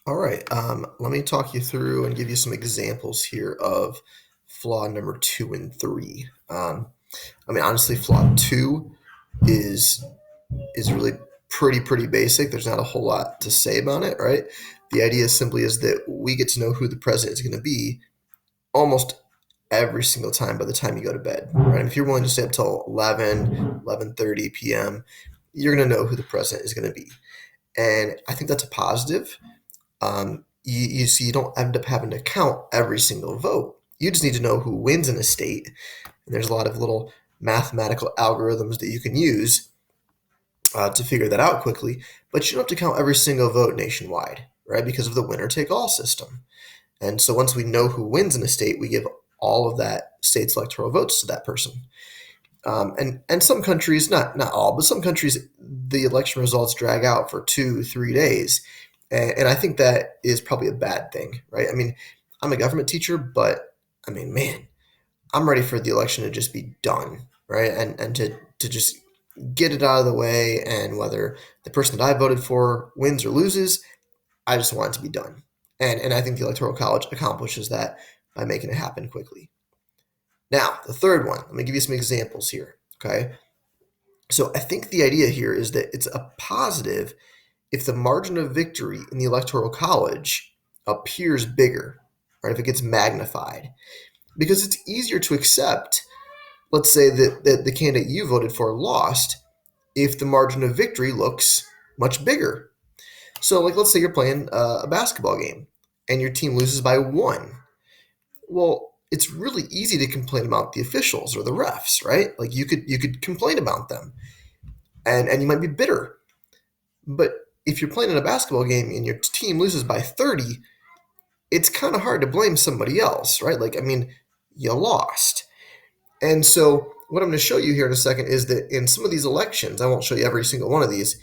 All right, let me talk you through and give you some examples here of flaw number two and three. Honestly, flaw two is is really pretty basic. There's not a whole lot to say about it, right? The idea simply is that we get to know who the president is going to be almost every single time by the time you go to bed, right? And if you're willing to stay up till 11:30 p.m., you're going to know who the president is going to be. And I think that's a positive. You see, you don't end up having to count every single vote. You just need to know who wins in a state. And there's a lot of little mathematical algorithms that you can use to figure that out quickly. But you don't have to count every single vote nationwide, right? Because of the winner take all system. And so once we know who wins in a state, we give all of that state's electoral votes to that person. And some countries, not all, but some countries, the election results drag out for 2-3 days, and I think that is probably a bad thing, right? I mean, I'm a government teacher, but I mean, man, I'm ready for the election to just be done, right? And to just get it out of the way, and whether the person that I voted for wins or loses, I just want it to be done. And I think the Electoral College accomplishes that by making it happen quickly. Now, the third one, let me give you some examples here. Okay. So I think the idea here is that it's a positive if the margin of victory in the Electoral College appears bigger, right? If it gets magnified, because it's easier to accept, let's say that the candidate you voted for lost, if the margin of victory looks much bigger. So, like, let's say you're playing a basketball game and your team loses by one. Well, it's really easy to complain about the officials or the refs, right? Like you could complain about them, and you might be bitter. But if you're playing in a basketball game and your team loses by 30, it's kind of hard to blame somebody else, right? Like, I mean, you lost. And so what I'm going to show you here in a second is that in some of these elections, I won't show you every single one of these,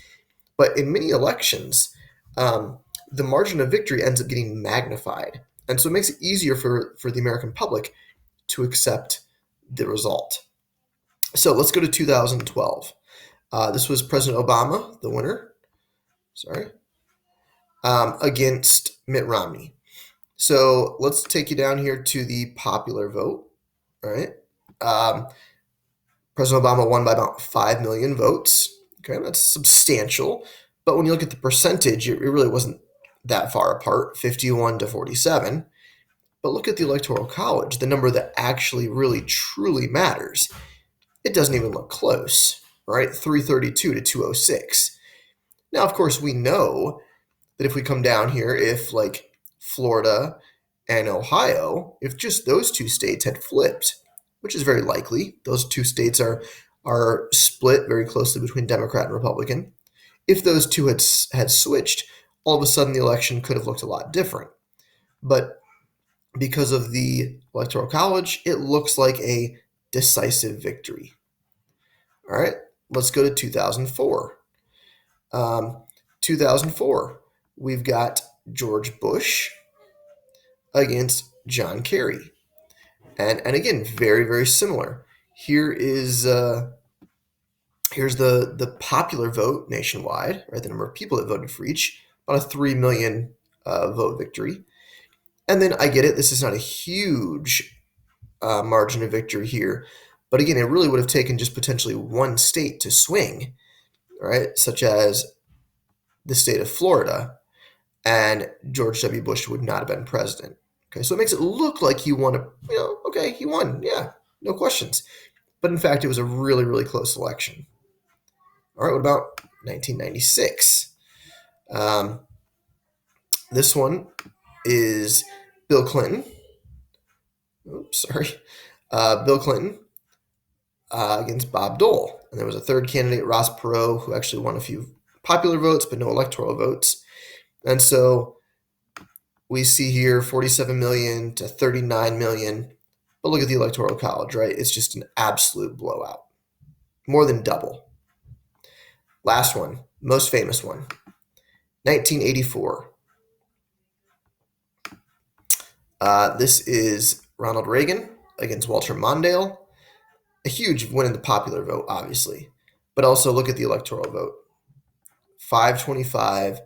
but in many elections, the margin of victory ends up getting magnified. And so it makes it easier for the American public to accept the result. So let's go to 2012. This was President Obama, the winner, sorry, against Mitt Romney. So let's take you down here to the popular vote, right? Um, President Obama won by about 5 million votes. Okay, that's substantial. But when you look at the percentage, it really wasn't that far apart, 51 to 47. But look at the Electoral College, the number that actually really truly matters. It doesn't even look close, right? 332 to 206. Now, of course, we know that if we come down here, if like Florida and Ohio, if just those two states had flipped, which is very likely, those two states are split very closely between Democrat and Republican. If those two had switched, all of a sudden the election could have looked a lot different. But because of the Electoral College, it looks like a decisive victory. All right, let's go to 2004. 2004, we've got George Bush against John Kerry. And again, very similar. Here's the popular vote nationwide, right? The number of people that voted for each, about a 3 million vote victory. And then I get it, this is not a huge margin of victory here, but again, it really would have taken just potentially one state to swing, right? Such as the state of Florida, and George W. Bush would not have been president. Okay, so it makes it look like he won okay, he won, yeah, no questions. But in fact, it was a really close election. All right, what about 1996? Um, this one is Bill Clinton. Oops, sorry. Bill Clinton against Bob Dole. And there was a third candidate, Ross Perot, who actually won a few popular votes, but no electoral votes. And so we see here 47 million to 39 million. But look at the Electoral College, right? It's just an absolute blowout. More than double. Last one, most famous one, 1984. This is Ronald Reagan against Walter Mondale. A huge win in the popular vote, obviously. But also look at the electoral vote. 525